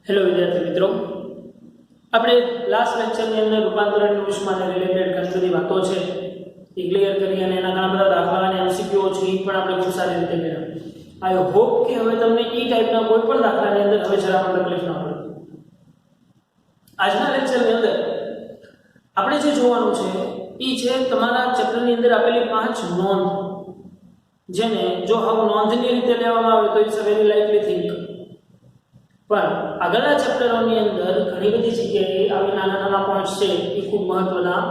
Hello વિદ્યાર્થી મિત્રો, આપણે લાસ્ટ લેક્ચરની અંદર રૂપાંતરણની ઉષ્માને રિલેટેડ ઘણી બધી વાતો છે એ ક્લિયર કરી અને એના ઘણા બધા દાખલા અને એમસીક્યુ છે એ પણ આપણે ખૂબ સારી રીતે કર્યા. આઈ હોપ કે હવે તમને એ ટાઈપના કોઈ પણ દાખલાની અંદર હવે જરા પણ તકલીફ ન પડે. આજના લેક્ચરની અંદર આપણે જે જોવાનું છે એ છે તમારા ચેપ્ટરની અંદર આપેલી 5 નોંધ, જેને જો હવે નોંધની રીતે લેવામાં આવે તો it's a very likely think, પણ આગળના ચેપ્ટરોની અંદર ઘણી બધી જગ્યાએ આવી નાના નાના પોઈન્ટ્સ છે એ ખૂબ મહત્વના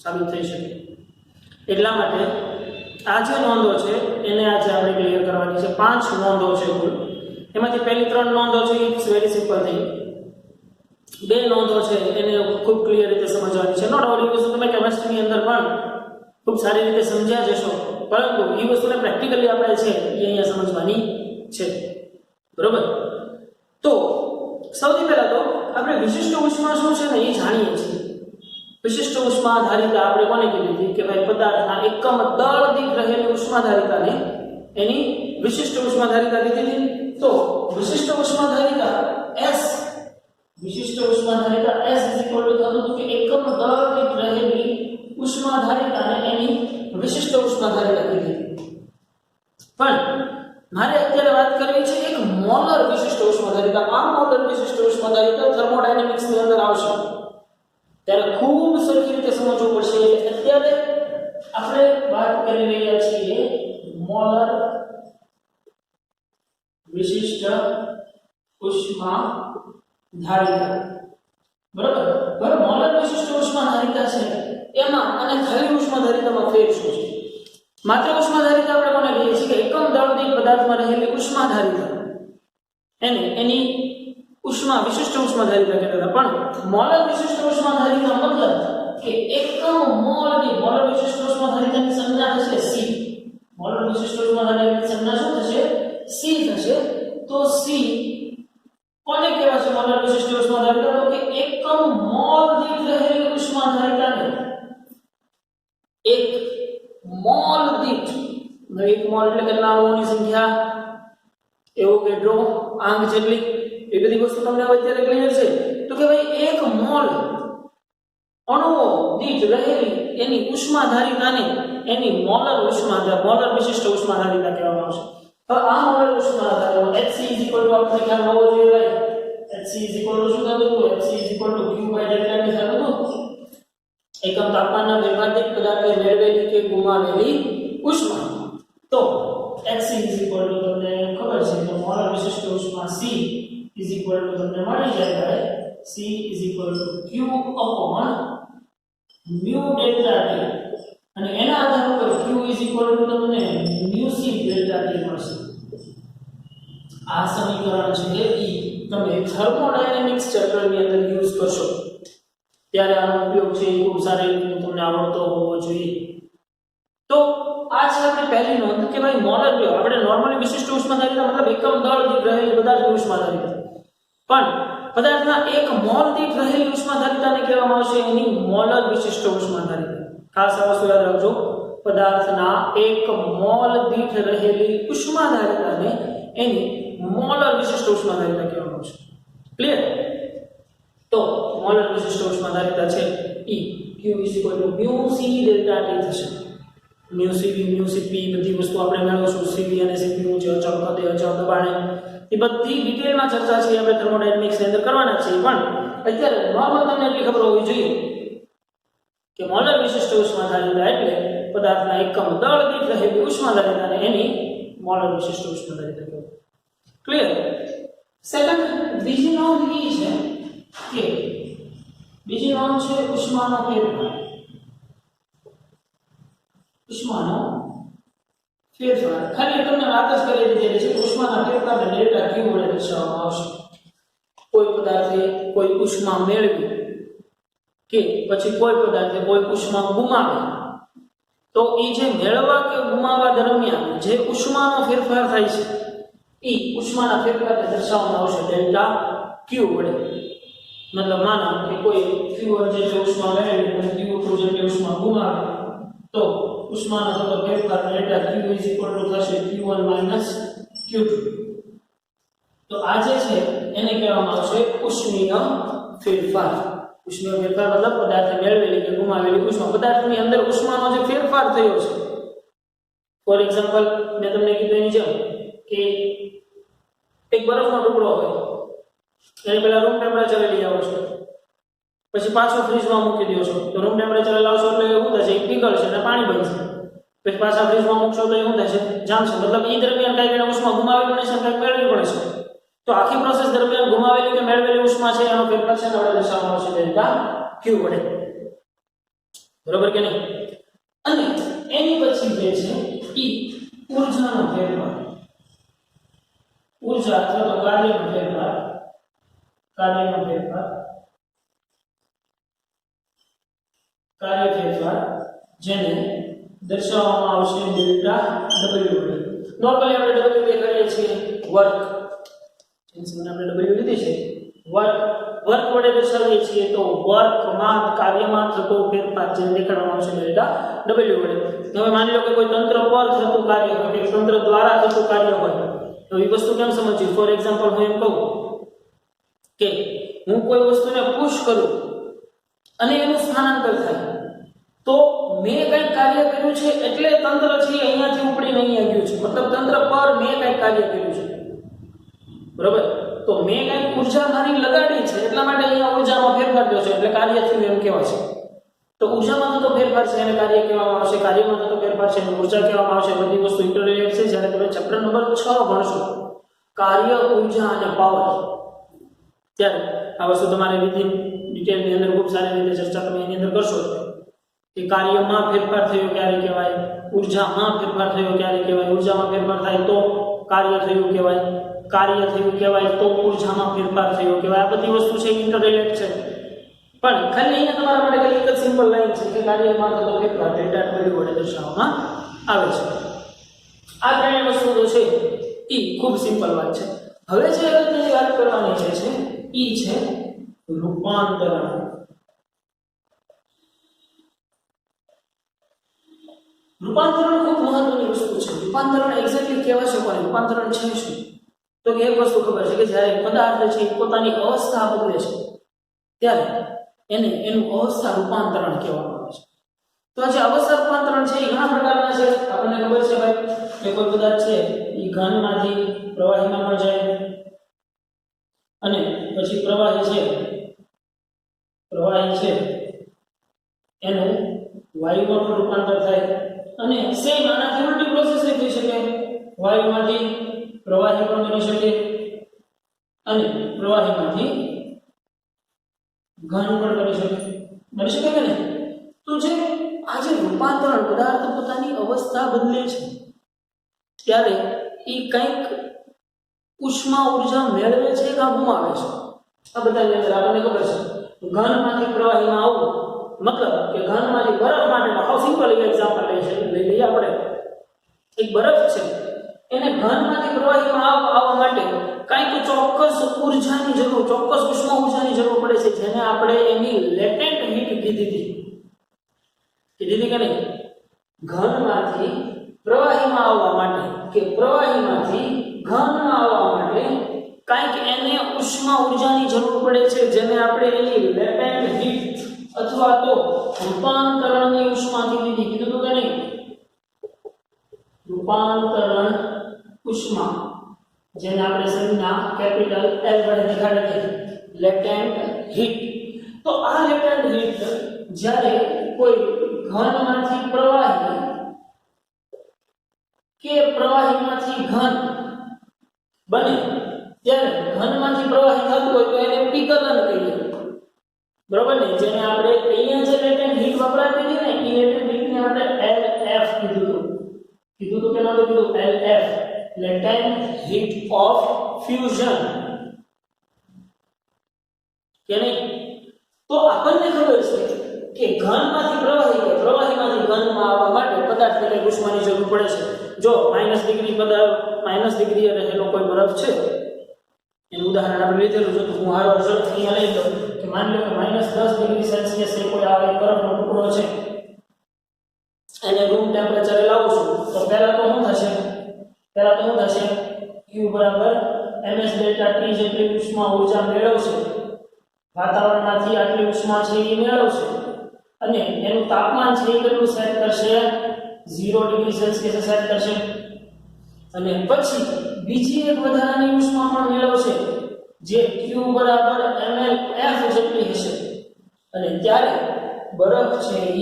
સાબિત થઈ શકે. એટલા માટે આ જે નોંધો છે એને આજે આપણે ક્લિયર કરવાની છે. 5 નોંધો છે કુલ. એમાંથી પહેલી 3 નોંધો છે ઇટ્સ વેરી સિમ્પલ થિંગ. 2 નોંધો છે એને ખૂબ ક્લિયર રીતે સમજવાની છે. નો ડાઉટ એ વસ્તુ તમે કેમેસ્ટ્રીની અંદર પણ ખૂબ સારી રીતે સમજ્યા જશો, પરંતુ એ વસ્તુને પ્રેક્ટિકલી આપણે છે એ અહીંયા સમજવાની છે. બરોબર? તો સૌથી પહેલા તો આપણે વિશિષ્ટ ઉષ્મા શું છે ને એ જાણીએ છીએ. વિશિષ્ટ ઉષ્મા ધારિતા આપણે કોને કીધી હતી કે ભાઈ પદાર્થના એકમ દળ દીઠ રહેલી ઉષ્મા ધારિતાને એની વિશિષ્ટ ઉષ્મા ધારિતા કીધી હતી. તો વિશિષ્ટ ઉષ્મા ધારિતા S, વિશિષ્ટ ઉષ્મા ધારિતા S થતું હતું કે એકમ દળ દીઠ રહેલી ઉષ્મા ધારિતાને એની વિશિષ્ટ ઉષ્મા ધારિતા કીધી હતી. પણ મારે અત્યારે વાત કરવી છે એક મોલર વિશિષ્ટ ઉષ્માધારિતા. આ મોલર વિશિષ્ટ ઉષ્માધારિતા થર્મોડાયનેમિક્સ ની અંદર આવશે ત્યારે ખૂબ સરખી રીતે સમજવું પડશે. અત્યારે આપણે વાત કરી રહ્યા છીએ મોલર વિશિષ્ટ ઉષ્માધારિતા. બરાબર? હવે મોલર વિશિષ્ટ ઉષ્માધારિતા છે એમાં અને ખાલી ઉષ્માધારિતામાં ફેર શું છે? માત્ર ઉષ્માધારિતા આપણે કોને કહીએ છીએ કે એકમ દળ દીઠ પદાર્થમાં રહેલી ઉષ્માધારિતા એને એની ઉષ્મા વિશિષ્ટ ઉષ્માધારિતા કહેતા હતા. પણ મોલર વિશિષ્ટ ઉષ્માધારિતા મતલબ કે એકમ મોલ દીઠ મોલર વિશિષ્ટ ઉષ્માધારિતાની સંજ્ઞા થશે C. મોલર વિશિષ્ટ ઉષ્માધારિતાની સંજ્ઞા શું થશે? C થશે. તો C કોને કહેવાય છે મોલર વિશિષ્ટ ઉષ્માધારિતા? તો કે એકમ મોલ દીઠ રહેલી ઉષ્માધારિતાને એક મોલ દીઠ, એક મોલ એટલે કેટલા અણુઓની સંખ્યા, એવો કેટલો આંક જેટલી, એ બધી વસ્તુ તમને અત્યારે ક્લિયર છે. તો કે ભાઈ એક મોલ અણુઓ દીઠ રહેલી એની ઉષ્માધારિતાને એની મોલર વિશિષ્ટ ઉષ્માધારિતા કહેવામાં આવશે. હવે આ મોલર ઉષ્માધારિતા Hc આપણે ખ્યાલ હોવો જોઈએ ભાઈ. Hc શું થતું હતું? Hc q ∆T થતું હતું. એકમ તાપમાનના ફેરફારથી પદાર્થે મેળવેલી કે ગુમાવેલી ઉષ્મા. તો Hc તમને ખબર છે કે મોલર વિશિષ્ટ ઉષ્મા C તમને મળી જાય C q mu ∆T, અને એના આધાર ઉપર q તમને μc ∆T મળશે. આ સમીકરણ છે એ તમે થર્મોડાયનેમિક્સ ચેપ્ટરની અંદર યુઝ કરશો ત્યારે આનો ઉપયોગ છે એ ખૂબ સારી રીતે તમને આવડતો હોવો જોઈએ. તો આ છે આપણી પહેલી નોંધ કે ભાઈ મોલર આપણે નોર્મલી વિશિષ્ટ ઉષ્માધારિતા મતલબ એકમ દળ દીઠ રહેલી પદાર્થની ઉષ્માધારિતા, પણ પદાર્થના એક મોલ દીઠ રહેલી ઉષ્માધારિતાને કહેવામાં આવશે એની મોલર વિશિષ્ટ ઉષ્માધારિતા. ખાસ આ વસ્તુ યાદ રાખજો, પદાર્થના એક મોલ દીઠ રહેલી ઉષ્માધારિતાને એની મોલર વિશિષ્ટ ઉષ્માધારિતા કહેવામાં આવશે. ક્લિયર? તો મોલર વિશિષ્ટ ઉષ્માધારિતા છે E q μc ∆T થશે. μcv μcp બધી વસ્તુ આપણે મેળવશું. cv અને cp નું જે અચળ પદ અચળ દબાણ એ બધી ડિટેલમાં ચર્ચા છે આપણે થર્મોડાયનેમિક્સ ની અંદર કરવાના છે. પણ અત્યારે નોર્મલ તમને એટલી ખબર હોવી જોઈએ કે મોલર વિશિષ્ટ ઉષ્માધારિતા એટલે પદાર્થના એકમ દળ દીઠ રહેલી ઉષ્માધારિતાને એની મોલર વિશિષ્ટ ઉષ્માધારિતા કહેવાય. ક્લિયર? સેકન્ડ બીજી નોંધ એ છે કે બીજી નોંધ છે ઉષ્માનો ફેરફાર. ઉષ્માનો ફેરફાર ખાલી તમને વાત જ કરી દીધી છે. ઉષ્માના ફેરફારને ડેલ્ટા Q વડે દર્શાવવામાં આવશે. કોઈ પદાર્થે કોઈ ઉષ્મા મેળવી કે પછી કોઈ પદાર્થે કોઈ ઉષ્મા ગુમાવી, તો એ જે મેળવવા કે ગુમાવવા દરમિયાન જે ઉષ્માનો ફેરફાર થાય છે એ ઉષ્માના ફેરફારને દર્શાવવામાં આવશે ડેલ્ટા Q વડે. મતલબ માનો કે કોઈ Q1 જેટલી ઉષ્મા મેળવી અને Q2 જેટલી ઉષ્મા ગુમાવે તો ઉષ્માનો થતો ફેરફાર ડેલ્ટા Q થશે Q1 - Q2 તો આ જે છે એને કહેવામાં આવશે ઉષ્મીય ફેરફાર ઉષ્મીય ફેરફાર મતલબ પદાર્થે મેળવેલી કે ગુમાવેલી ઉષ્મા પદાર્થની અંદર ઉષ્માનો જે ફેરફાર થયો છે ફોર એક્ઝામ્પલ મેં તમને કીધું એની જેમ કે એક બરફનો ટુકડો હોય એને પહેલા રૂમ ટેમ્પરેચરે લઈ આવો છો પછી પાછો ફ્રીજમાં મૂકી દો છો તો રૂમ ટેમ્પરેચરે લાવશો એટલે એવું થશે એ પીગળશે અને પાણી બનશે પછી પાછા ફ્રીજમાં મૂકશો તો એવું થશે જામશે મતલબ એ દરમિયાન કઈ કઈ ઉષ્મા ગુમાવી પડે છે કઈ મેળવી પડે છે તો આખી પ્રોસેસ દરમિયાન ગુમાવેલી કે મેળવેલી ઉષ્મા છે એનો ફેરફાર છે આપણે દર્શાવવાનો આવશે ડેલ્ટા Q વડે બરોબર કે નહીં અને એની પછી જે છે ઈ ઊર્જાનો ફેરફાર ઊર્જા અથવા તો કાર્યનો ફેરફાર જેને દર્શાવવામાં આવશે ડેલ્ટા W વડે નોર્મલી આપણે W કરીએ છીએ વર્ક જેને આપણે W લીધી છે વર્ક વડે દર્શાવીએ છીએ તો વર્કમાં કાર્યમાં થતો ફેરફાર જેને દેખાડવામાં આવશે ડેલ્ટા W વડે હવે માની લો કે કોઈ તંત્ર પર થતું કાર્ય હોય કે તંત્ર દ્વારા થતું કાર્ય હોય તો એ વસ્તુ કેમ સમજવી ફોર એક્ઝામ્પલ હું એમ કહું કે હું કોઈ વસ્તુને પુશ કરું અને એનું સ્થાનાંતર થાય તો મેં કંઈક કાર્ય કર્યું છે એટલે તંત્ર છે અહીંયાથી ઉપડીને અહીંયા ગયું છે મતલબ તંત્ર પર મેં કંઈક કાર્ય કર્યું છે બરોબર તો મેં કંઈક ઉર્જા મારી લગાડી છે એટલા માટે અહીંયા ઉર્જામાં ફેરફાર થયો છે એટલે કાર્ય થયું એમ કહેવાય છે તો ઉર્જામાં થતો ફેરફાર છે એને કાર્ય કહેવામાં આવશે કાર્યમાં થતો ફેરફાર છે એને ઉર્જા કહેવામાં આવશે બધી વસ્તુ ઇન્ટરરિલેટેડ છે જ્યારે તમે ચેપ્ટર નંબર 6 ભણશો કાર્ય ઉર્જા અને પાવર ત્યારે આ વસ્તુ તમારે વિધિન ડિટેલની અંદર ખૂબ સારી રીતે ચર્ચા તમે એની અંદર કરશો કે કાર્યમાં ફેરફાર થયો ક્યારે કહેવાય ઉર્જામાં ફેરફાર થયો ક્યારે કહેવાય ઉર્જામાં ફેરફાર થાય તો કાર્ય થયું કહેવાય કાર્ય થયું કહેવાય તો ઉર્જામાં ફેરફાર થયો કહેવાય આ બધી વસ્તુ છે ઇન્ટરરિલેટેડ છે પણ ખાલી અહીંયા તમારા માટે ખાલી એક જ સિમ્પલ લાઈન છે કે કાર્યમાં થતો ફેરફાર ડેલ્ટા W વડે દર્શાવવામાં આવે છે આ ત્રણેય વસ્તુ તો છે ઈ ખૂબ સિમ્પલ વાત છે હવે જે અગત્યની વાત કરવાની છે ઈ છે રૂપાંતરણ રૂપાંતરણ ખૂબ મહત્વની વસ્તુ છે રૂપાંતરણ એક્ઝેક્ટલી કહેવાય છે કોને રૂપાંતરણ છે શું તો કે એક વસ્તુ ખબર છે કે જ્યારે પદાર્થ છે એ પોતાની અવસ્થા બદલે છે ત્યારે એનું અવસ્થા રૂપાંતરણ કહેવામાં આવે છે તો જે અવસ્થા રૂપાંતરણ છે એ ઘણા પ્રકારના છે આપણને ખબર છે ભાઈ કે કોઈ પદાર્થ છે એ ઘનમાંથી પ્રવાહીમાં પણ જાય અને પછી પ્રવાહી છે એનું વાયુમાં પણ રૂપાંતર થાય અને સેમ આનાથી ઉલટી પ્રોસેસ થઈ શકે વાયુમાંથી પ્રવાહી પણ બની શકે અને પ્રવાહીમાંથી ઘન પણ બની શકે કે નહીં તો જે આ જે રૂપાંતરણ પદાર્થ પોતાની અવસ્થા બદલે છે ત્યારે એ કંઈક ઉષ્મા ઉર્જા મેળવે છે કે ગુમાવે છે આ બધાની અંદર આપણને ખબર છે ઘનમાંથી પ્રવાહીમાં આવવું મતલબ કે ઘનમાંથી બરફ માટે હાવ સિમ્પલ એક્ઝામ્પલ લઈ લઈએ આપણે એક બરફ છે એને ઘનમાંથી પ્રવાહીમાં આવવા માટે કંઈક ચોક્કસ ઉર્જાની જરૂર ચોક્કસ ઉષ્મા ઉર્જાની જરૂર પડે છે જેને આપણે એની લેટેન્ટ હીટ કીધી કે નહીં ઘનમાંથી પ્રવાહીમાં આવવા માટે કે પ્રવાહીમાંથી ઘનમાં આવવા માટે કંઈક એને ઉષ્મા ઉર્જાની જરૂર પડે છે જેને આપણે એની લેટેન્ટ હીટ અથવા તો રૂપાંતરણની ઉષ્મા કીધું તો કે નહીં રૂપાંતરણ ઉષ્મા જેને આપણે સંજ્ઞા કેપિટલ L વડે દેખાડી લેટેન્ટ હીટ તો આ લેટેન્ટ હીટ જ્યારે કોઈ ઘનમાંથી પ્રવાહી કે પ્રવાહીમાંથી ઘન બને ત્યારે ઘનમાંથી પ્રવાહી થતું હોય તો એને પીગલન કહીએ બરોબર ને જેને આપણે અહીંયા જે લેટેન્ટ હીટ વપરાતી હતી ને એ લેટેન્ટ હીટને આપણે LF કીધું તો કે નામ કીધું LF લેટેન્ટ હીટ ઓફ ફ્યુઝન કે નહીં તો આપણને ખબર છે કે ઘનમાંથી પ્રવાહી કે પ્રવાહીમાંથી ઘનમાં આવવા માટે પદાર્થને કંઈક ઉષ્માની જરૂર પડે છે જો -डिग्री રહેલો કોઈ બરફ છે એનું ઉદાહરણ આપણે લીધેલું છે તો હું હારો રિઝલ્ટ અહીંયા લઈ લઉં કે માની લો કે -10 ડિગ્રી સેલ્સિયસ એ કોઈ આ બરફનો ટુકડો છે એને રૂમ ટેમ્પરેચરે લાવું છું તો પહેલા તો શું થશે પહેલા તો શું થશે q બરાબર ms ડેલ્ટા t જેટલી ઉષ્મા ઊર્જા મેળવશે વાતાવરણમાંથી આટલી ઉષ્મા છે એ મેળવશે અને એનું તાપમાન છે એ કેટલું સેટ કરશે 0 ડિગ્રી સેલ્સિયસ સેટ કરશે અને પછી બીજી એક વધારાની ઉષ્મા પણ મેળવશે જે q બરાબર mlf જેટલી હશે અને ત્યારે બરફ છે એ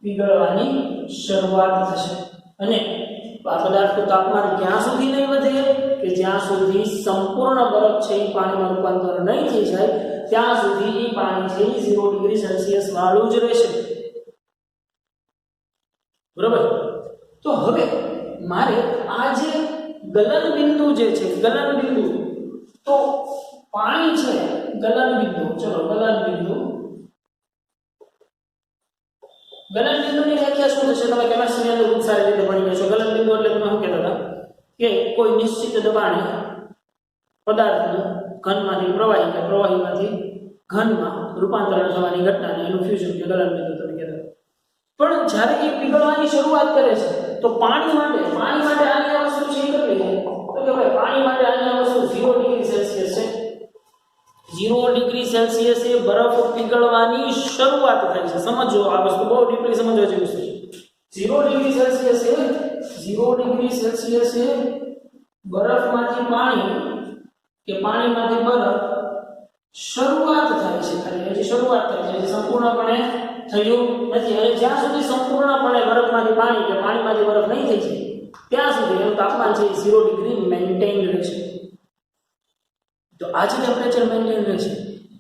પીગળવાની શરૂઆત થશે અને આ પદાર્થનું તાપમાન ક્યાં સુધી નહીં વધે કે જ્યાં સુધી સંપૂર્ણ બરફ છે એ પાણીમાં રૂપાંતર નહીં થઈ જાય ત્યાં સુધી એ પાણી છે એ 0 ડિગ્રી સેલ્સિયસ વાળું જ રહેશે બરોબર તો હવે મારે આ જે ગલન બિંદુ જે છે ગલન બિંદુ તો પાણી છે ગલન બિંદુ ચલો ગલન બિંદુની વ્યાખ્યા શું થશે તમે કેમિસ્ટ્રીની અંદર ખૂબ સારી રીતે ભણી જશો ગલન બિંદુ એટલે તમે શું કહેતા હતા કે કોઈ નિશ્ચિત દબાણે પદાર્થનું ઘનમાંથી પ્રવાહી કે પ્રવાહીમાંથી ઘનમાં રૂપાંતરણ થવાની ઘટનાને એનું ફ્યુઝન કે ગલન બિંદુ તમે કહેતા પણ જ્યારે એ પીગળવાની શરૂઆત કરે છે તો પાણી માટે આની આ વસ્તુ છે કેટલી છે તો કે ભાઈ પાણી માટે આની આ વસ્તુ 0 ડિગ્રી સેલ્સિયસ છે 0 ડિગ્રી સેલ્સિયસ એ બરફ પીગળવાની શરૂઆત થાય છે સમજો આ વસ્તુ બહુ ડીપલી સમજવા જેવી છે 0 ડિગ્રી સેલ્સિયસ એ બરફમાંથી પાણીમાંથી બરફ શરૂઆત થાય છે ખાલી હજી શરૂઆત થાય છે સંપૂર્ણપણે થયું નથી અને જ્યાં સુધી સંપૂર્ણપણે બરફમાંથી પાણી કે પાણીમાંથી બરફ નહીં થઈ જાય ત્યાં સુધી એનું તાપમાન છે 0 ડિગ્રી મેન્ટેન રહેશે તો આ જે ટેમ્પરેચર મેન્ટેન રહે છે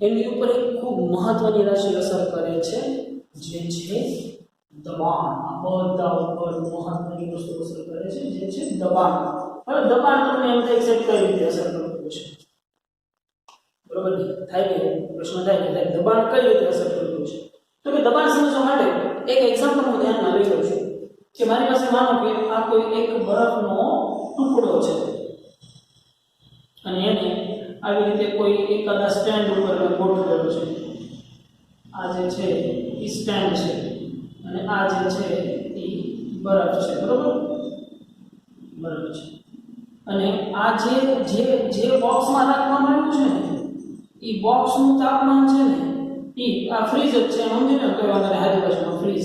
એની ઉપર એક ખૂબ મહત્વની રાશિ અસર કરે છે જે છે દબાણ આ બધા ઉપર મહત્વની વસ્તુ અસર કરે છે જે છે દબાણ હવે દબાણ તમને એમ થાય છે કઈ રીતે અસર કરતું છે બરોબર થાય કે પ્રશ્ન થાય કે દબાણ કઈ રીતે અસર કરતું છે તો કે દબાણ સમજવા માટે એક એક્ઝામ્પલ હું ધ્યાનમાં લઈ લઉં છું કે મારી પાસે માનો કે આ કોઈ એક બરફનો ટુકડો છે અને એને આવી રીતે કોઈ એકાદા સ્ટેન્ડ ઉપર ગોઠવેલો છે આ જે છે એ સ્ટેન્ડ છે અને આ જે છે એ બરફ છે બરોબર બરફ છે અને આ જે બોક્સમાં રાખવામાં આવ્યું છે ને એ બોક્સનું તાપમાન છે ને એ આ ફ્રીજ જ છે સમજી ને કહેવાના હાજી ભાષામાં ફ્રીજ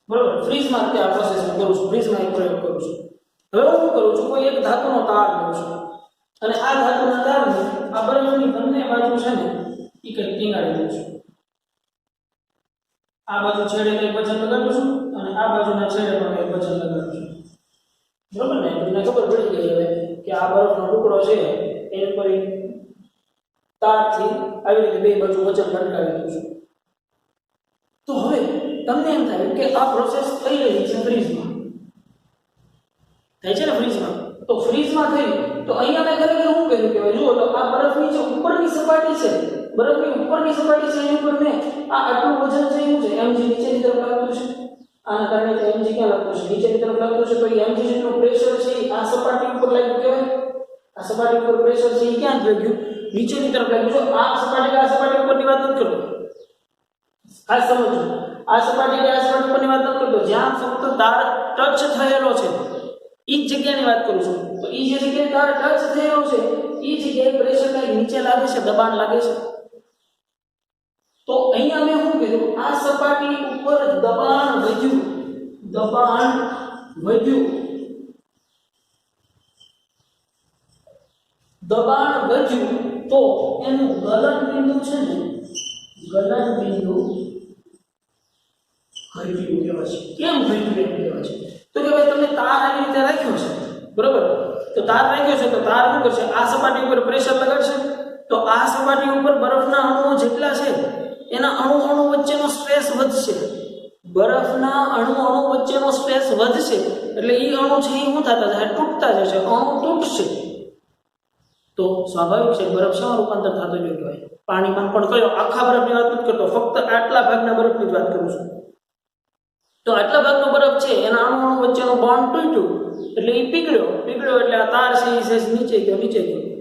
બરોબર ફ્રીજમાં તે આ પ્રોસેસ કરું છું ફ્રીજમાં એક પ્રયોગ કરું છું હવે હું શું કરું છું કોઈ એક ધાતુનો તાર લઉં છું અને આ ધાતુના તારને આ બરફની બંને બાજુ છે ને એ કંઈક ટીંગાડી દઉં છું આ બાજુ છેડે કંઈક વજન લગાડું છું અને આ બાજુના છેડે પણ કંઈક વજન લગાડું છું બરોબર ને મને ખબર પડી ગઈ હવે કે આ બરફનો ટુકડો છે એની પર તારથી આવી રીતે બે બાજુ વજન લટકાવી દઉં છું તો હવે તમને એમ થાય કે આ પ્રોસેસ થઈ રહી છે ફ્રીજમાં થાય છે ને ફ્રીજમાં તો ફ્રીજમાં થઈ તો અહીંયા મેં ખરેખર શું કર્યું કે જુઓ તો આ બરફની જે ઉપરની સપાટી છે બરફની ઉપરની સપાટી છે એની ઉપર મેં આ આટલું વજન છે એવું છે mg નીચેની તરફ લાગતું છે આના કારણે તો mg ક્યાં લાગતું છે નીચેની તરફ લાગતું છે તો એ mg જેટલું પ્રેશર છે આ સપાટી ઉપર લાગ્યું કહેવાય આ સપાટી ઉપર પ્રેશર છે એ ક્યાં લાગ્યું નીચેની તરફ લાગ્યું જો આ સપાટી ઉપરની વાત નથી કરતો ખાસ સમજો આ સપાટી ઉપરની વાત નથી કરતો જ્યાં ફક્ત તાર ટચ થયેલો છે એ જગ્યાની વાત કરું છું તો એ જે જગ્યાએ તાર ટચ થયેલો છે એ જગ્યાએ પ્રેશર કંઈક નીચે લાગે છે દબાણ લાગે છે તો અહીંયા મેં શું કર્યું આ સપાટી ઉપર દબાણ વધ્યું તો એનું ગલન બિંદુ છે ને ગલન બિંદુ ઘટ્યું કહેવાય છે કેમ ઘટ્યું એમ કહેવાય છે તો કે ભાઈ તમે તાર આવી રીતે રાખ્યો છે બરોબર તો તાર રાખ્યો છે તો તાર શું કરશે આ સપાટી ઉપર પ્રેશર લગાડશે તો આ સપાટી ઉપર બરફના અણુઓ જેટલા છે એના અણુ વચ્ચેનો સ્ટ્રેસ વધશે બરફના અણુ વચ્ચેનો સ્ટ્રેસ વધશે એટલે એ અણુ છે એ શું થતા જાય તૂટતા જશે અણુ તૂટશે તો સ્વાભાવિક છે બરફ શેમાં રૂપાંતર થતો જ કહેવાય પાણીમાં પણ કયો આખા બરફની વાત નથી કરતો ફક્ત આટલા ભાગના બરફની જ વાત કરું છું તો આટલા ભાગનો બરફ છે એના અણુ વચ્ચેનો બોન્ડ તૂટ્યું એટલે એ પીગળ્યો એટલે આ તાર છે એ નીચે ગયો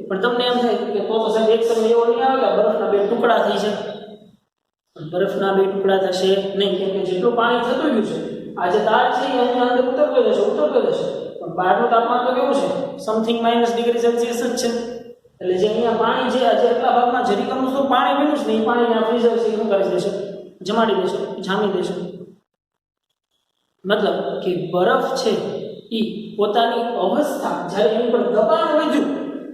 પણ તમને એમ થાય કે તો સાહેબ એક સમય એવો નહીં આવે કે બરફના બે ટુકડા થઈ છે બરફના બે ટુકડા થશે નહીં કેમ કે જેટલું પાણી થતું ગયું છે આ જે તાર છે એની અંદર ઉતરતો જશે પણ બહારનું તાપમાન તો કેવું છે? સમથિંગ -डिग्री સેલ્સિયસ જ છે. એટલે જે અહીંયા પાણી છે આજે એટલા ભાગમાં જરી કમ તો પાણી બન્યું છે ને, એ પાણીને ફ્રીઝર છે શું કરી દેશે? જમાડી દેશે, જામી દેશે. મતલબ કે બરફ છે એ પોતાની અવસ્થા જ્યારે એની પર દબાણ વધ્યું,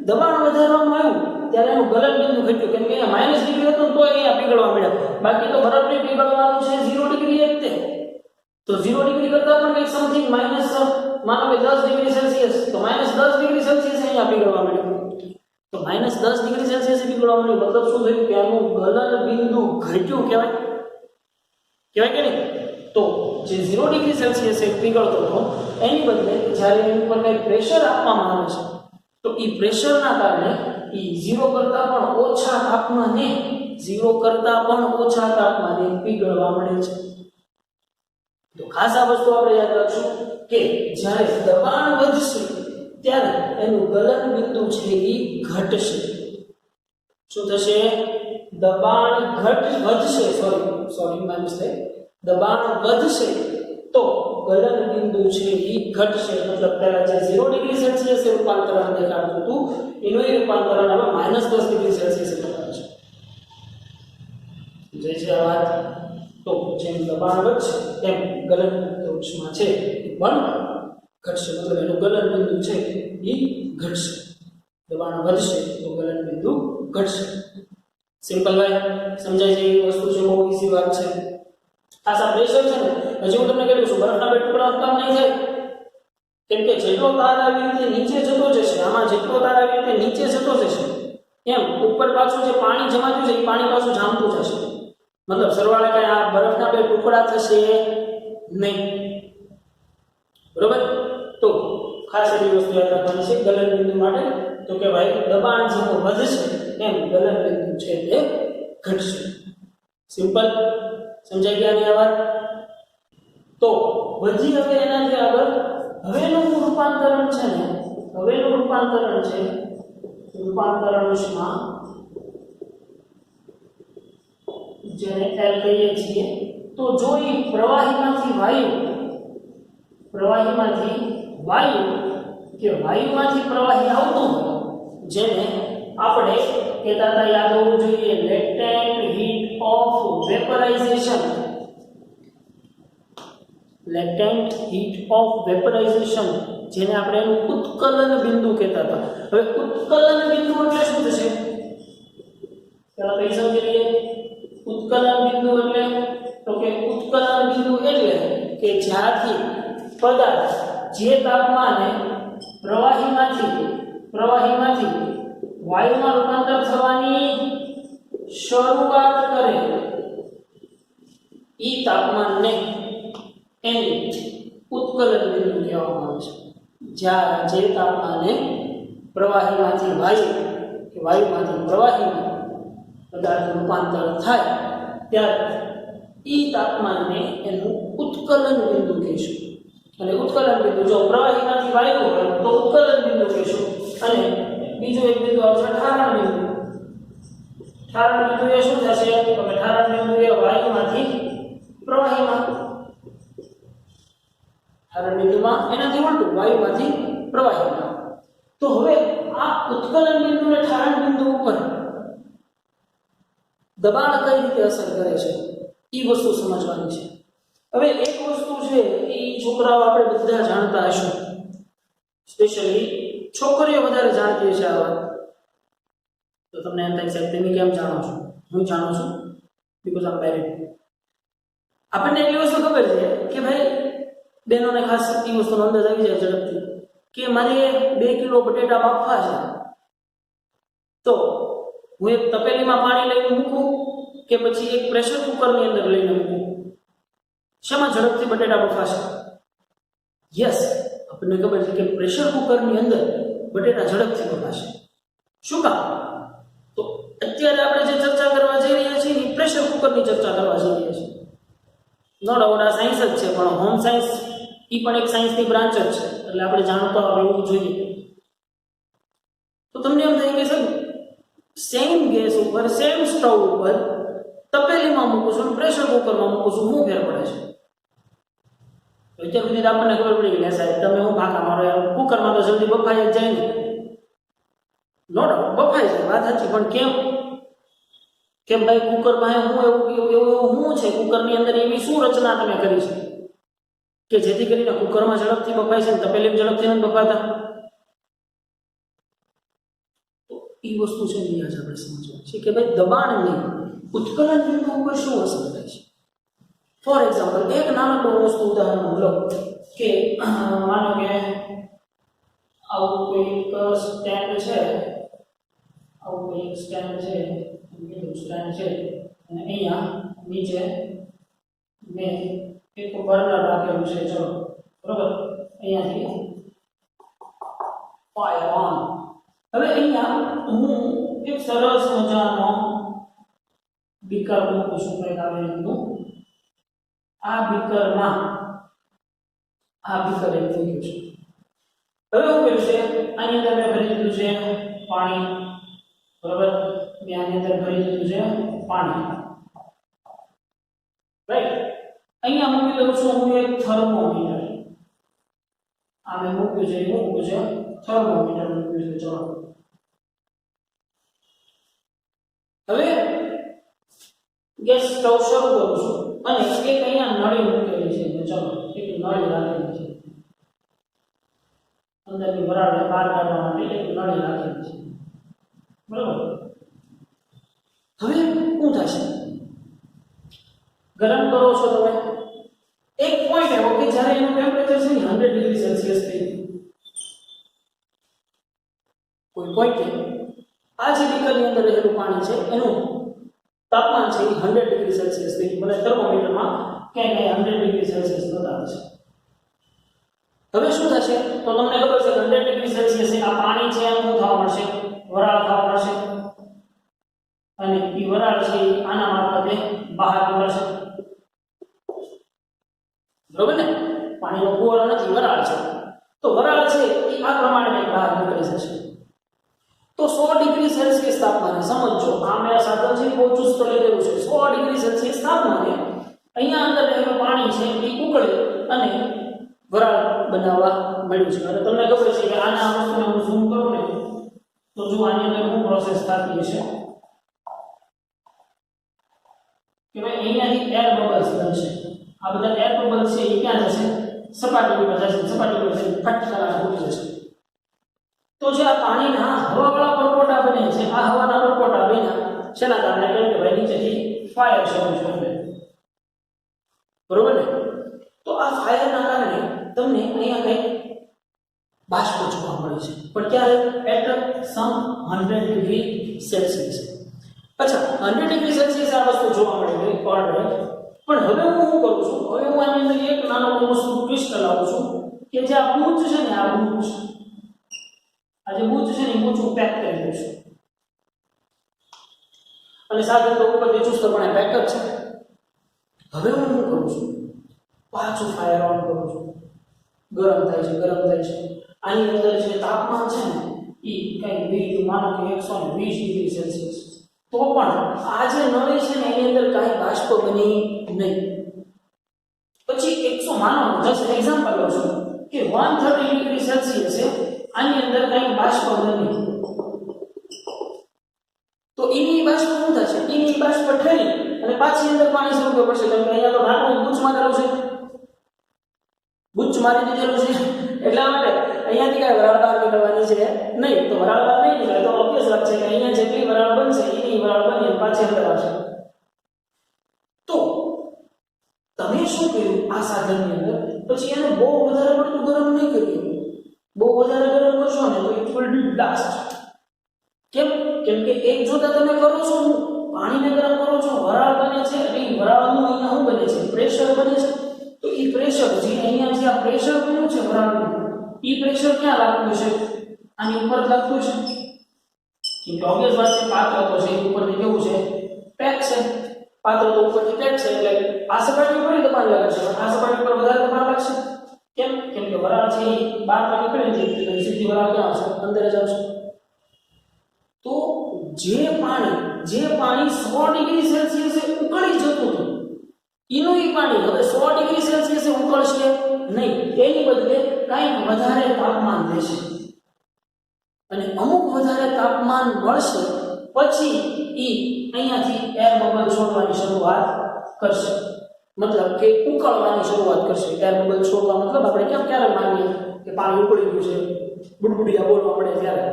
દબાણ વધારવામાં આવ્યું ત્યારે એનું ગલન બિંદુ ઘટ્યું. કેમ કે અહીંયા -डिग्री હતું તો અહીંયા પીગળવા મળ્યા. બાકી તો બરફને પીગળવાનું છે 0 ડિગ્રી જ તે. તો 0 ડિગ્રી કરતા પણ કંઈક સમથિંગ માઇનસ માનો કે 10 ડિગ્રી સેલ્સિયસ, તો -10 ડિગ્રી સેલ્સિયસ અહીંયા પીગળવા મળ્યું. તો -10 ડિગ્રી સેલ્સિયસ પીગળવા મળ્યું મતલબ શું થયું? કે આનું ગલન બિંદુ ઘટ્યું કહેવાય કે નહીં? તો જે 0 ડિગ્રી સેલ્સિયસ પીગળતો હતો એની બદલે જ્યારે એની પર કંઈ પ્રેશર આપવામાં આવે છે તો એ પ્રેશરના કારણે એ 0 કરતાં પણ ઓછા તાપમાને 0 કરતાં પણ ઓછા તાપમાને પીગળવા મળે છે. તો ખાસ આ વસ્તુ આપણે યાદ રાખશું કે જ્યારે દબાણ વધશે ત્યારે એનું ગલન બિંદુ છે એ ઘટશે. શું થશે? દબાણ વધશે, સોરી માય મિસ્ટેક. દબાણ વધશે તો ગલન બિંદુ છે એ ઘટશે. મતલબ પહેલા જે 0 ડિગ્રી સેલ્સિયસ રૂપાંતરણ દેખાડતું હતું એનું રૂપાંતરણ હવે -10 ડિગ્રી સેલ્સિયસ દેખાડે છે. જે છે આ વાત. તો જેમ દબાણ વધશે તેમ ગલન ઉષ્મા છે એ પણ ઘટશે. મતલબ એનું ગલન બિંદુ છે એ ઘટશે. દબાણ વધશે તો ગલન બિંદુ ઘટશે. સિમ્પલ ભાઈ, સમજાય છે? એ વસ્તુ છે, બહુ ઈઝી વાત છે. આ પ્રેશર છે ને, હજી હું તમને કહું છું બરફના બે ટુકડા કામ નહીં થાય. કેમ કે જેટલો તાર આવી રીતે નીચે જતો જશે, આમાં જેટલો તાર આવી રીતે નીચે જતો જશે એમ ઉપર પાછું જે પાણી જમાતું છે એ પાણી પાછું જામતું જશે. મતલબ સરવાળે કઈ આ બરફના બે ટુકડા થશે નહીં. બરોબર? તો ખાસ એવી વસ્તુ યાદ રાખવાની છે ગલન બિંદુ માટે. તો કે ભાઈ દબાણ જેવું વધશે એમ ગલન બિંદુ છે એ ઘટશે. સિમ્પલ, સમજાઈ ગયા ની આ વાત? તો વધી હવે એનાથી આગળ હવેનું રૂપાંતરણ છે ને, હવેનું રૂપાંતરણ છે રૂપાંતરણ ઉષ્મા, જેને L કહીએ છીએ. તો જો એ પ્રવાહીમાંથી વાયુ કે વાયુમાંથી પ્રવાહી આવતું હોય જેને આપણે કહેતા હતા, યાદ હોવું જોઈએ, લેટેન્ટ હીટ ઓફ વેપરાઇઝેશન. લેટેન્ટ હીટ ઓફ વેપરાઇઝેશન જેને આપણે એનું ઉત્કલન બિંદુ કહેતા હતા. હવે ઉત્કલન બિંદુ એટલે શું થશે? પહેલા કઈ સમજી લઈએ. ઉત્કલન બિંદુ એટલે તો કે ઉત્કલન બિંદુ એટલે કે જ્યાંથી પદાર્થ જે તાપમાને પ્રવાહીમાંથી વાયુમાં રૂપાંતર થવાની શરૂઆત કરે એ તાપમાનને એની ઉત્કલન બિંદુ કહેવામાં આવે છે. જ્યાં જે તાપમાને પ્રવાહીમાંથી વાયુમાંથી પ્રવાહીમાં પદાર્થ રૂપાંતર થાય ત્યારે એ તાપમાનને એનું ઉત્કલન બિંદુ કહીશું. અને ઉત્કલન બિંદુ જો પ્રવાહીમાંથી વાયુ હોય તો ઉત્કલન બિંદુ કહીશું. અને બીજું એક બિંદુ આવશે ઠારણ બિંદુ. ઠારણ બિંદુ એ શું થશે? તો કે ઠારણ બિંદુ એ વાયુમાંથી પ્રવાહીમાં, ઠારણ બિંદુમાં એનાથી ઉલટું વાયુમાંથી પ્રવાહીમાં. તો હવે આ ઉત્કલન બિંદુ અને ઠારણ બિંદુ ઉપર દબાણ કઈ રીતે અસર કરે છે એ વસ્તુ સમજવાની છે. હવે એક વસ્તુ છે એ છોકરાઓ આપણે બધા જાણતા હશું, સ્પેશિયલી છોકરીઓ વધારે જાણતી હશે આ વાત. તો તમને એમ થાય સાહેબ તમે કેમ જાણો છો? હું જાણું છું બીકોઝ આમ મેરીડ. આપણને એટલી વસ્તુ ખબર છે કે ભાઈ બહેનોને ખાસ એ વસ્તુનો અંદાજ આવી જાય ઝડપથી કે મારે 2 કિલો બટેટા બાફવા છે તો હું એક તપેલીમાં પાણી લઈને મૂકું કે પછી એક પ્રેશર કુકરની અંદર લઈને મૂકું? શેમાં ઝડપથી બટેટા બફાશે? યસ, આપણને ખબર છે કે પ્રેશર કુકરની અંદર બટેટા ઝડપથી બફાશે. શું કામ? તો અત્યારે આપણે જે ચર્ચા કરવા જઈ રહ્યા છીએ એ પ્રેશર કુકરની ચર્ચા કરવા જઈ રહ્યા છીએ. નો ડાઉટ આ સાયન્સ જ છે, પણ હોમ સાયન્સ એ પણ એક સાયન્સની બ્રાન્ચ જ છે, એટલે આપણે જાણતા રહેવું જોઈએ. તો તમને એમ થાય કે સાહેબ સેમ ગેસ ઉપર સેમ સ્ટવ ઉપર તપેલીમાં મૂકું છું, પ્રેશર કુકરમાં મૂકું છું, શું ફેર પડે છે? અત્યાર સુધી આપણને ખબર પડી ગઈ સાહેબ તમે હું ફાંકા મારો યાર કુકરમાં તો જલ્દી બફાઈ જ જાય ને નો ડાઉટ બફાઈ જાય વાત સાચી પણ કેમ ભાઈ કુકરમાં હું એવું શું છે કુકરની અંદર એવી શું રચના તમે કરી છે કે જેથી કરીને કુકરમાં ઝડપથી બફાય છે ને તપેલીમાં ઝડપથી નથી બફાતા તો એ વસ્તુ છે ને આજે આપણે સમજવાનું છે કે ભાઈ દબાણ નહીં ઉત્કલન બિંદુ ઉપર શું અસર થાય છે ફોર એક્ઝામ્પલ એક નાનકડું વસ્તુ ઉદાહરણ લો કે માનો કે આવું કોઈક સ્ટેન્ડ છે આવું કોઈ સ્ટેન્ડ છે સ્ટેન્ડ છે અને અહીંયા નીચે મેં એક બર્નર રાખેલું છે ચલો બરોબર અહીંયાથી ફાયર ઓન હવે અહીંયા હું એક સરસ મજાનો બીકર મૂકું છું કંઈક આવે એમનું આ બીકરમાં આ બીકર એક થઈ ગયું છે હવે હું કહ્યું છે આની અંદર મેં ભરી દીધું છે પાણી બરોબર મેં આની અંદર ભરી દીધું છે પાણી રાઈટ અહીંયા મૂકી દઉં છું હું એક થર્મોમીટર આ મેં મૂક્યું છે થર્મોમીટર મૂક્યું છે ચલો હવે ગેસ સ્ટવ શરૂ કરું છું અને એક અહીંયા નળી મૂકેલી છે ચલો એક નળી રાખેલી છે અંદરની વરાળને બહાર કાઢવા માટે એક નળી રાખેલી છે બરાબર હવે શું થશે ગરમ કરો છો તમે એક પોઈન્ટ એવો કે જ્યારે એનું ટેમ્પરેચર છે 100 ડિગ્રી સેલ્સિયસ થઈ ગયું કોઈ પોઈન્ટે આ જે બીકરની અંદર રહેલું પાણી છે એનું તાપમાન છે 100 ડિગ્રી સેલ્સિયસ થઈ ગયું મને થર્મોમીટરમાં ક્યાંય 100 ડિગ્રી સેલ્સિયસ બતાવે છે હવે શું થશે તો તમને ખબર છે 100 ડિગ્રી સેલ્સિયસ આ પાણી છે એનું થવા મળશે વરાળ થવા મળશે અને એ વરાળ છે આના મારફતે બહાર નીકળશે બરોબર ને પાણીનો ફુવારો નથી વરાળ છે તો વરાળ છે એ આ પ્રમાણે બહાર નીકળી જશે તો 100 ડિગ્રી સેલ્સિયસ તાપમાને સમજો આ મેં સાધન છે બહુ ચુસ્ત લીધેલું છે 100 ડિગ્રી સેલ્સિયસ તાપમાને અહીંયા અંદર રહેલું પાણી છે એ ઉકળે અને વરાળ બનાવવા મળ્યું છે અને તમને ખબર છે કે આના વસ્તુને હું ઝૂમ કરું ને તો જો આની અંદર શું પ્રોસેસ થતી હશે કે ભાઈ અહીંયાથી એર બબલ્સ બનશે આ બધા એર બબલ્સ છે એ ક્યાં જશે સપાટી પર જશે સપાટી પર જઈને ફટ કરાર ફૂટી જશે તો જે આ પાણીના હવાવાળા પરપોટા બને છે આ હવાના પરપોટા બન્યા શેના કારણે કેમ કે ભાઈ નીચેથી ફાયર શરૂ છે બરોબર ને તો આ ફાયરના કારણે તમને અહીંયા કંઈક બાષ્પ જોવા મળે છે પણ ક્યારે એટ સમ 100 ડિગ્રી સેલ્સિયસ અચ્છા 100 ડિગ્રી સેલ્સિયસ આ વસ્તુ જોવા મળે છે ઓલરાઈટ પણ હવે હું શું કરું છું હવે હું આની અંદર એક નાનો વસ્તુ ટ્વિસ્ટ લાવું છું કે જે આ બૂચ છે ને આ બૂચ આ જે બૂચ છે ને બૂચ હું પેક કરી દઉં છું અને સાથે તો ઉપરથી ચુસ્તપણે પેક જ છે હવે હું શું કરું છું પાછું ફાયર ઓન કરું છું ગરમ થાય છે આની અંદર જે તાપમાન છે ને એ કંઈ બીજું માનો કે 120 ડિગ્રી સેલ્સિયસ તો પણ આ જે નળી છે ને એની અંદર કાંઈ બાષ્પ બની નહીં પછી 100 માનો જસ્ટ એક્ઝામ્પલ લઉં છું કે 130 ડિગ્રી સેલ્સિયસ છે આની અંદર કાંઈ બાષ્પ બની તો એની બાષ્પ શું થશે એની બાષ્પ ઠરી અને પાછી અંદર પાણી શરૂ કરવું પડશે કેમ કે અહીંયા તો નાનું બૂચ મારેલું છે બૂચ મારી દીધેલું છે એટલા માટે અહીંયાથી કાંઈ વરાળ બહાર નીકળવાની છે નહીં તો વરાળ બહાર નહીં નીકળે તો ઓબ્વિયસ વાત છે કે અહીંયા જેટલી વરાળ બનશે એની વરાળ બની અને પાછી અંદર આવશે તો તમે શું કર્યું આ સાધનની અંદર પછી એને બહુ વધારે પડતું ગરમ નહીં કર્યું બહુ વધારે ગરમ કરશો ને તો ઇટ વિલ બી બ્લાસ્ટ કેમ કે એક જોતા તમે કરો છો પાણીને ગરમ કરો છો વરાળ બને છે અને એ વરાળનું અહીંયા શું બને છે પ્રેશર બને છે તો એ પ્રેશર જે અહીંયા જે આ પ્રેશર બન્યું છે વરાળનું એ પ્રેશર ક્યાં લાગતું છે આની ઉપર લાગતું છે કે ઓબ્વિયસ વાત છે પાત્ર તો છે ઉપરથી કેવું છે પેક છે પાત્ર તો ઉપરથી પેક છે એટલે આ સપાટી ઉપર દબાણ લાગે છે આ સપાટી પર વધારે દબાણ લાગશે કેમ કે વરાળ છે એ બહાર નીકળે છે એટલે સીધી વરાળ ક્યાં આવશે અંદર જ આવશે તો જે પાણી 100 ડિગ્રી સેલ્સિયસે ઉકળી જતું હતું ઈનું ઈ પાણી હવે 100 ડિગ્રી સેલ્સિયસે ઉકળશે નહીં, તેની બદલે કંઈક વધારે તાપમાન લેશે અને અમુક વધારે તાપમાન મળશે પછી ઈ અહીંયાથી એર બબલ છોડવાની શરૂઆત કરશે, મતલબ કે ઉકળવાની શરૂઆત કરશે. એર બબલ છોડવા મતલબ આપણે ક્યારે માનીએ કે પાણી ઉકળી ગયું છે, બુડબુડિયા બોલવા પડે ત્યારે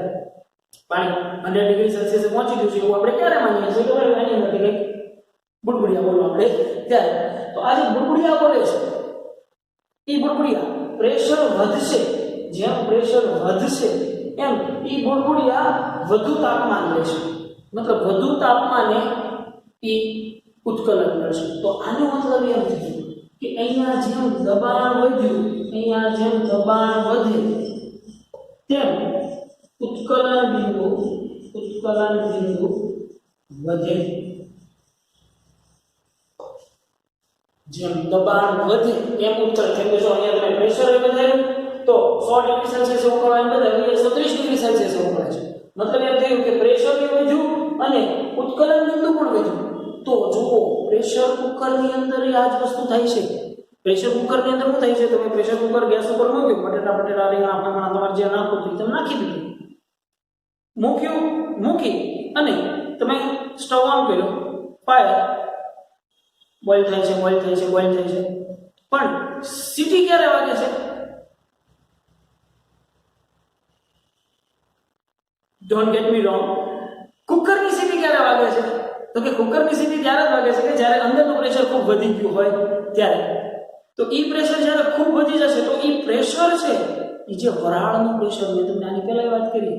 પાણી 100 ડિગ્રી સેલ્સિયસે પહોંચી ગયું છે એવું આપણે ક્યારે માનીએ છીએ કે ભાઈ એની અંદર કંઈક બુડબુડિયા બોલવા પડે ત્યારે. તો આ જે બુડબુડિયા બોલે છે એ બુડબુડિયા પ્રેશર વધશે, જેમ પ્રેશર વધશે એમ એ બુડબુડિયા વધુ તાપમાન લેશે, મતલબ વધુ તાપમાને એ ઉત્કલન કરશે. તો આનો મતલબ એમ થયું કે અહીંયા જેમ દબાણ વધ્યું, અહીંયા જેમ દબાણ વધે તેમ ઉત્કલન બિંદુ વધે. જેમ દબાણ વધે એમ ઉત્કલન, કેમ કે જો અહીંયા તમે પ્રેશર વધાર્યું તો 100 ડિગ્રી સેલ્સિયસ ઉકળવાની બદલે 130 ડિગ્રી સેલ્સિયસ ઉકળે છે, મતલબ એમ થયું કે પ્રેશર વધ્યું અને ઉત્કલન બિંદુ પણ વધ્યું. તો જુઓ પ્રેશર કુકરની અંદર આ જ વસ્તુ થાય છે. પ્રેશર કુકરની અંદર શું થાય છે, તમે પ્રેશર કુકર ગેસ ઉપર મૂક્યું, બટેટા રીંગણા તમારે જે નાખવું તમે નાખી દીધું, મૂકી અને તમે સ્ટવ ઓન કર્યો, ફાયર બોઇલ થાય છે, પણ સીટી ક્યારે વાગે છે? ડોન્ટ ગેટ મી રોંગ, કુકરની સીટી ક્યારે વાગે છે? તો કે કુકરની સીટી ત્યારે જ વાગે છે કે જ્યારે અંદરનું પ્રેશર ખૂબ વધી ગયું હોય ત્યારે. તો ઈ પ્રેશર જ્યારે ખૂબ વધી જશે તો ઈ પ્રેશર છે એ જે વરાળનું પ્રેશર, મેં તમને આની પહેલા વાત કરી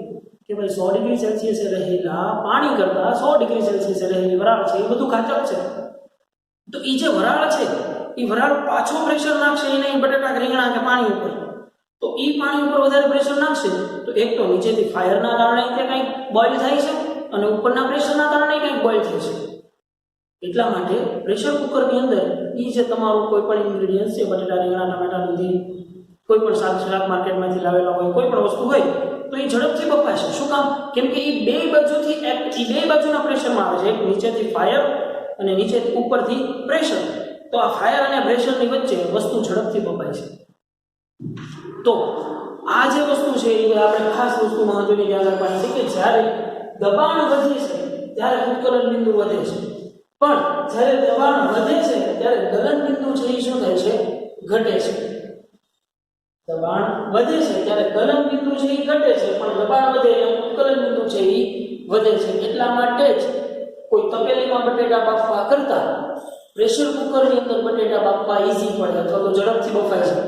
કે ભાઈ 100 ડિગ્રી સેલ્સિયસે રહેલા પાણી કરતાં 100 ડિગ્રી સેલ્સિયસે રહેલી વરાળ છે એ બધું ઘાતક છે. તો એ જે વરાળ છે એ વરાળ પાછો પ્રેશર નાખશે એને બટેટા રીંગણા કે પાણી ઉપર, તો એ પાણી ઉપર વધારે પ્રેશર નાખશે તો એક તો નીચેથી ફાયરના કારણે તે કંઈક બોઇલ થાય છે અને ઉપરના પ્રેશરના કારણે કંઈક બોઇલ થાય છે. એટલા માટે પ્રેશર કુકરની અંદર એ જે તમારું કોઈ પણ ઇન્ગ્રેડિયન્ટ છે, બટેટા રીંગણા ટમેટા દૂધી કોઈ પણ શાક માર્કેટમાંથી લાવેલા હોય કોઈ પણ વસ્તુ હોય તો એ ઝડપથી બફાશે. શું કામ? કેમ કે એ બે બાજુના પ્રેશરમાં આવે છે, એક નીચેથી ફાયર અને નીચે ઉપરથી પ્રેશર. તો આ ફાયર અને પ્રેશરની વચ્ચે વસ્તુ ઝડપથી બફાય છે. તો આ જે વસ્તુ છે એ આપણે ખાસ વસ્તુ મહત્વની ધ્યાન રાખવાની છે કે જ્યારે દબાણ વધે છે ત્યારે ઉત્કલન બિંદુ વધે છે, પણ જ્યારે દબાણ વધે છે ત્યારે ગલન બિંદુ છે એ શું થાય છે? ઘટે છે. દબાણ વધે છે ત્યારે ગલન બિંદુ છે એ ઘટે છે, પણ દબાણ વધે એમ ઉત્કલન બિંદુ છે એ વધે છે. એટલા માટે જ કોઈ તપેલીમાં બટેટા બાફવા કરતા પ્રેશર કુકરની અંદર બટેટા બાફવા ઈઝી પડે અથવા તો ઝડપથી બફાય છે.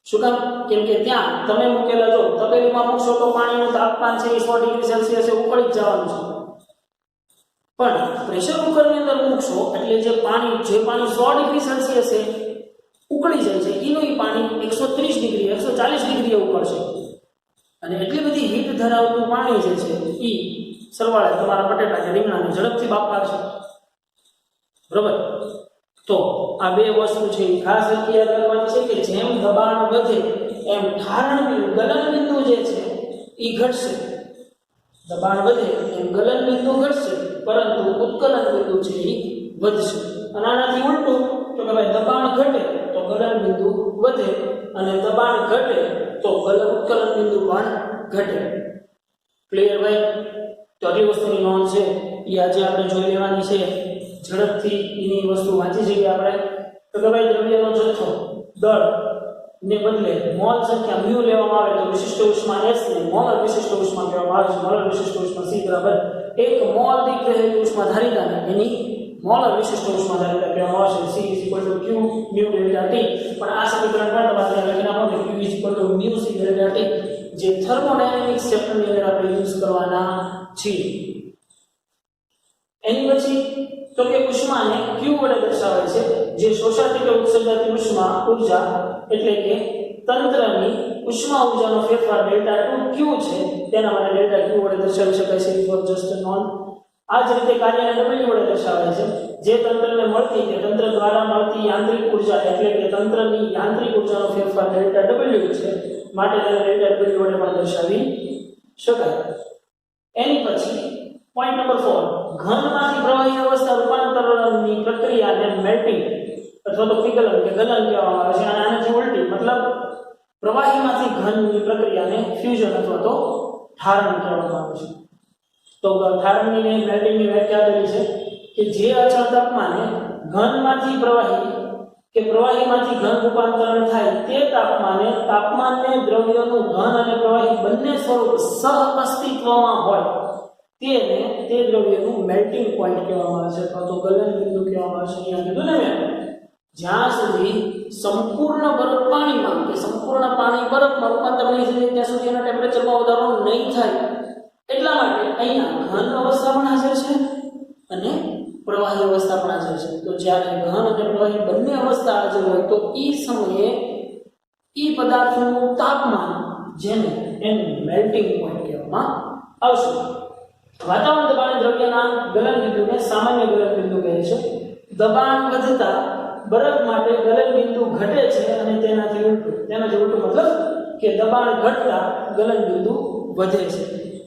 શું કામ? કેમ કે ત્યાં તમે મૂકેલા જો તપેલીમાં મૂકશો તો પાણીનું તાપમાન છે એ 100 ડિગ્રી સેલ્સિયસે ઉકળી જ જવાનું છે, પણ પ્રેશર કુકરની અંદર મૂકશો એટલે જે પાણી 100 ડિગ્રી સેલ્સિયસે ઉકળી જાય છે એનું પાણી 130 ડિગ્રી 140 ડિગ્રીએ ઉકળશે અને એટલી બધી હીટ ધરાવતું પાણી જે છે એ સરવાળે તમારા બટેટા કે રીંગણાને ઝડપથી બાફશે. બરોબર? તો આ બે વસ્તુ છે એ ખાસ યાદ રાખવાની છે કે જેમ દબાણ વધે એમ ઠારણ બિંદુ ગલન બિંદુ જે છે એ ઘટશે. દબાણ વધે એમ ગલન બિંદુ ઘટશે, પરંતુ ઉત્કલન બિંદુ છે એ વધશે. અને આનાથી ઉલટું તો કે ભાઈ દબાણ ઘટે તો ગલન બિંદુ વધે અને દબાણ ઘટે તો ઉત્કલન બિંદુ પણ ઘટે. ક્લિયર ભાઈ? તો આટલી વસ્તુની નોંધ છે એ આજે આપણે જોઈ લેવાની છે. ઝડપથી એની વસ્તુ વાંચી જઈએ આપણે. તો કે ભાઈ દ્રવ્યનો જથ્થો દળ ને બદલે મોલ સંખ્યા મ્યુ લેવામાં આવે તો વિશિષ્ટ ઉષ્મા S ને મોલર વિશિષ્ટ ઉષ્મા કહેવામાં આવે છે. મોલર વિશિષ્ટ ઉષ્મા C બરાબર 1 મોલ દીઠ રહેલી ઉષ્મા ધારિતાને એની મોલર વિશિષ્ટ ઉષ્મા ધારિતા કહેવામાં આવે છે. C q mu delta T. પણ આ સમીકરણ પણ તમારે લખી નાખો કે q mu C delta T જે થર્મોડાયનેમિક્સ ચેપ્ટરની અંદર આપણે યુઝ કરવાના છીએ. એની પછી તો કે ઉષ્માને q વડે દર્શાવે છે, જે શોષાતી કે ઉત્સર્જાતી ઉષ્મા ઊર્જા એટલે કે તંત્રની ઉષ્મા ઊર્જાનો ફેરફાર ડેલ્ટા 2q છે તેના માટે ડેલ્ટા q વડે દર્શાવી શકાય છે. ફોર જસ્ટ નોન આ જ રીતે કાર્યને w વડે દર્શાવે છે, જે તંત્રને મળતી કે તંત્ર દ્વારા મળતી યાંત્રિક ઊર્જા એટલે કે તંત્રની યાંત્રિક ઊર્જાનો ફેરફાર ડેલ્ટા w છે, માટે તેને ડેલ્ટા w વડે પણ દર્શાવી શકાય. એની પછી પોઈન્ટ નંબર 4 ઘનમાંથી પ્રવાહી અવસ્થા રૂપાંતરણની પ્રક્રિયાને મેલ્ટિંગ અથવા તો પીગલન કે ગલન કહેવામાં આવે છે. અને આનાથી ઉલટી મતલબ પ્રવાહીમાંથી ઘનની પ્રક્રિયાને ફ્યુઝન અથવા તો ઠારણ કહેવામાં આવે છે. તો ઠારણની ને મેલ્ટિંગની વ્યાખ્યા આપેલી છે કે જે અચળ તાપમાને ઘનમાંથી પ્રવાહી કે પ્રવાહીમાંથી ઘન રૂપાંતરણ થાય તે તાપમાનને દ્રવ્યનું ઘન અને પ્રવાહી બંને સ્વરૂપ સહ અસ્તિત્વમાં હોય તે દ્રવ્યનું મેલ્ટિંગ પોઈન્ટ કહેવામાં આવે છે અથવા તો ગલન બિંદુ કહેવામાં આવે છે. અહીંયા કીધું ને મેં જ્યાં સુધી સંપૂર્ણ બરફ પાણીમાં કે સંપૂર્ણ પાણી બરફમાં રૂપાંતર નહીં થાય ત્યાં સુધી એના ટેમ્પરેચરમાં વધારો નહીં થાય. એટલા માટે અહીંયા ઘન અવસ્થા પણ હાજર છે અને પ્રવાહી અવસ્થા પણ હાજર છે. તો જ્યારે ઘન અને પ્રવાહી બંને અવસ્થા હાજર હોય તો એ સમયે એ પદાર્થનું તાપમાન જેને એનું મેલ્ટિંગ પોઈન્ટ કહેવામાં આવશે. વાતાવરણ દબાણ દ્રવ્યના ગલન બિંદુને સામાન્ય ગલન બિંદુ કહે છે. દબાણ વધતા બરફ માટે ગલન બિંદુ ઘટે છે અને તેનાથી ઉલટું મતલબ કે દબાણ ઘટતા ગલન બિંદુ વધે છે.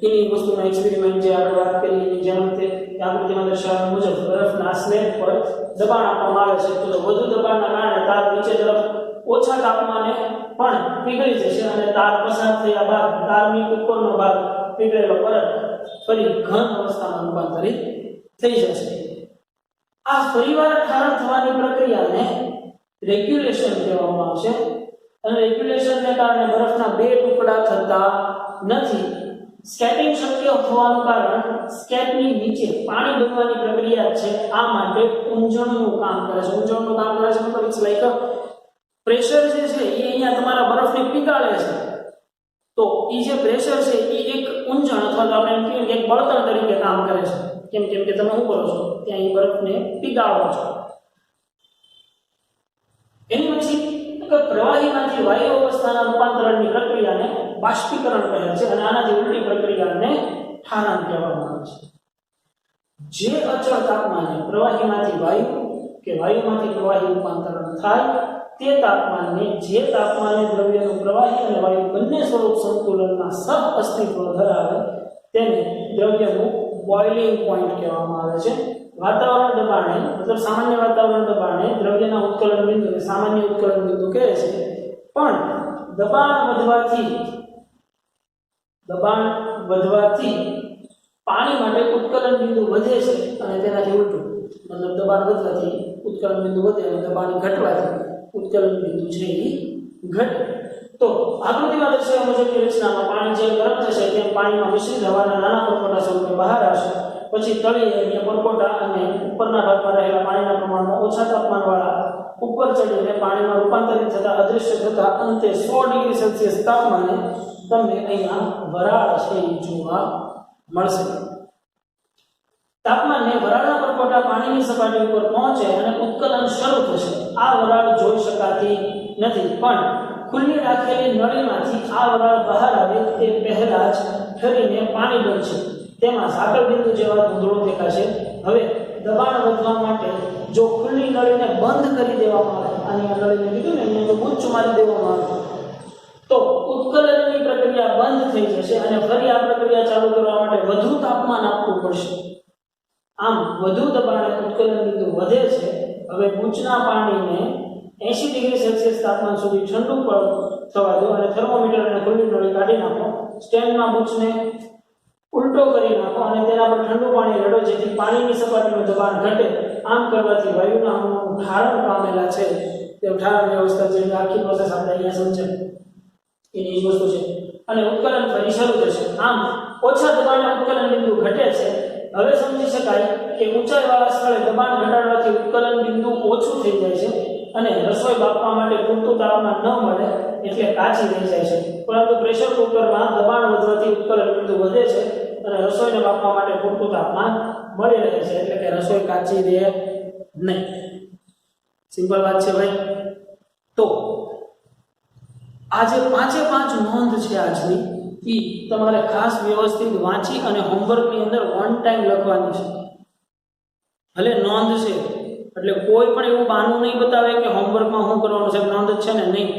એની વસ્તુનો એક્સપેરિમેન્ટ જે આપણે વાત કરી એની જેમ તે આકૃતિમાં દર્શાવ્યા મુજબ બરફના સ્લેબ પર દબાણ આપવામાં આવે છે તો વધુ દબાણના કારણે તાર નીચે તરફ ઓછા તાપમાને પણ પીગળી જશે અને તાર પસાર થયા બાદ તારની ઉપરનો ભાગ પીગળેલો પરત ફરી ઘન અવસ્થામાં રૂપાંતરિત થઈ જશે. આ ફરીવાર ઠારણ થવાની પ્રક્રિયાને રેગ્યુલેશન કહેવામાં આવશે. અને રેગ્યુલેશનને કારણે બરફના બે ટુકડા થતા નથી. સ્કેટિંગ શક્ય હોવાનું કારણ સ્કેટની નીચે પાણી બનવાની પ્રક્રિયા છે. આ માટે ઊંજણનું કામ કરે છે. મતલબ ઇટ્સ લાઈક પ્રેશર જે છે એ અહીંયા તમારા બરફને પીગાળે છે. તો એ જે પ્રેશર છે એ એક ઊંજણ અથવા તો આપણે એમ કહીએ કે એક બળતણ તરીકે કામ કરે છે. કેમ કે તમે શું કરો છો ત્યાં એ બરફને પીગાળો છો. એની પછી પ્રવાહીમાંથી વાયુ અવસ્થાના રૂપાંતરણની પ્રક્રિયાને બાષ્પીકરણ કહે છે અને આનાથી ઉલટી પ્રક્રિયાને ઠારણ કહેવામાં આવે છે. જે અચળ તાપમાને પ્રવાહીમાંથી વાયુ કે વાયુમાંથી પ્રવાહી રૂપાંતરણ થાય તે તાપમાને જે તાપમાને દ્રવ્યનું પ્રવાહી અને વાયુ બંને સ્વરૂપ સંતુલનમાં સહ અસ્તિત્વ ધરાવે તેને દ્રવ્યનું બોઇલિંગ પોઈન્ટ કહેવામાં આવે છે. વાતાવરણ દબાણે મતલબ સામાન્ય વાતાવરણ દબાણે દ્રવ્યના ઉત્કલન બિંદુને સામાન્ય ઉત્કલન બિંદુ કહે છે. પણ દબાણ વધવાથી પાણી માટે ઉત્કલન બિંદુ વધે છે અને તેનાથી ઉલટું મતલબ દબાણ વધવાથી ઉત્કલન બિંદુ વધે અને દબાણ ઘટવાથી ઉત્કલન બિંદુ છે એ ઘટે. તો આકૃતિમાં દર્શાવ્યા મુજબની રચનામાં પાણી જેમ ગરમ થશે તેમ પાણીમાં મિશ્રિત હવાના નાના પરપોટા સ્વરૂપે બહાર આવશે. પછી તળિયે પરપોટા અને ઉપરના ભાગમાં રહેલા પાણીના પ્રમાણમાં ઓછા તાપમાનવાળા ઉપર ચડીને પાણીમાં રૂપાંતરિત થતા અદૃશ્ય થતા અંતે 100 ડિગ્રી સેલ્સિયસ તાપમાને તમને અહીંયા વરાળ છે એ જોવા મળશે. તાપમાને વરાળના પરપોટા પાણીની સપાટી ઉપર પહોંચે અને ઉત્કલન શરૂ થશે. આ વરાળ જોઈ શકાતી નથી પણ ખુલ્લી રાખેલી નળીમાંથી આ વરાળ બહાર આવે તે પહેલા જ ઠરીને પાણી બનશે. તેમાં ઝાકળ બિંદુ જેવા ધૂંધળો દેખાશે. હવે દબાણ વધવા માટે જો ખુલ્લી નળીને બંધ કરી દેવામાં આવે, આની નળીને કીધું ને અહીંયા જો ગુચ્છ મારી દેવામાં આવે તો ઉત્કલનની પ્રક્રિયા બંધ થઈ જશે અને ફરી આ પ્રક્રિયા ચાલુ કરવા માટે વધુ તાપમાન આપવું પડશે. આમ વધુ દબાણે ઉત્કલન બિંદુ વધે છે. હવે ગુચ્છના પાણીને 80 ડિગ્રી સેલ્સિયસ તાપમાન સુધી ઠંડુ થવા દો અને થર્મોમીટર અને ખુલ્લી નળી કાઢી નાખો. સ્ટેન્ડમાં ગુચ્છને ઉલટો કરી નાખો અને તેના પર ઠંડુ પાણી રેડો જેથી પાણીની સપાટીનું દબાણ ઘટે. આમ કરવાથી વાયુના અણુઓ ઠારણ પામેલા છે તે ઠારણ વ્યવસ્થા જેવી આખી પ્રોસેસ આપણે અહીંયા સમજાય એની વસ્તુ છે અને ઉત્કલન ફરી શરૂ થશે. આમ ઓછા દબાણે ઉત્કલન બિંદુ ઘટે છે. હવે સમજી શકાય કે ઊંચાઈવાળા સ્થળે દબાણ ઘટાડવાથી ઉત્કલન બિંદુ ઓછું થઈ જાય છે અને રસોઈ બાફવા માટે પૂરતું તાપમાન ન મળે એટલે કાચી રહી જાય છે. પરંતુ પ્રેશર કુકરમાં દબાણ વધવાથી ઉત્કલન બિંદુ વધે છે અને રસોઈને બાફવા માટે પૂરતું તાપમાન મળી રહે છે એટલે કે રસોઈ કાચી રહે નહીં. સિમ્પલ વાત છે ભાઈ. તો આ જે 5 નોંધ છે આજની એ તમારે ખાસ વ્યવસ્થિત વાંચી અને હોમવર્કની અંદર વન ટાઈમ લખવાની છે. ભલે નોંધ છે એટલે કોઈ પણ એવું બહાનું નહીં બતાવે કે હોમવર્કમાં શું કરવાનું છે, નોંધ જ છે ને નહીં.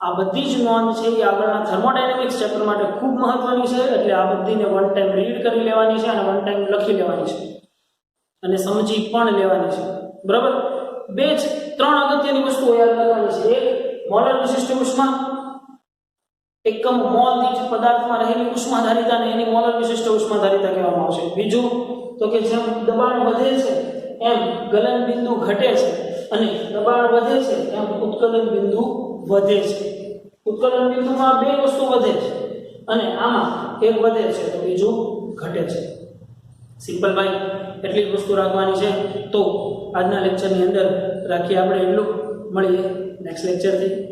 આ બધી જ નોંધ છે એ આગળના થર્મોડાયનેમિક્સ ચેપ્ટર માટે ખૂબ મહત્વની છે. એટલે આ બધીને વન ટાઈમ રીડ કરી લેવાની છે અને વન ટાઈમ લખી લેવાની છે. અને સમજી પણ લેવાની છે બરાબર. ત્રણ અગત્યની વસ્તુઓ યાદ રાખવાની છે. એક મોલર વિશિષ્ટ ઉષ્મા, એકમ મોલ દીઠ પદાર્થમાં રહેલી ઉષ્માધારિતાને એની મોલર વિશિષ્ટ ઉષ્માધારિતા કહેવામાં આવશે. બીજું તો કે જેમ દબાણ વધે છે એમ ગલન બિંદુ ઘટે છે અને દબાણ વધે છે એમ ઉત્કલન બિંદુ વધે છે. ઉત્કલન બિંદુમાં બે વસ્તુ વધે છે અને આમાં એક વધે છે તો બીજું ઘટે છે. સિમ્પલ ભાઈ, એટલી જ વસ્તુ રાખવાની છે. તો આજના લેક્ચરની અંદર રાખીએ આપણે એટલું. મળીએ નેક્સ્ટ લેક્ચરથી.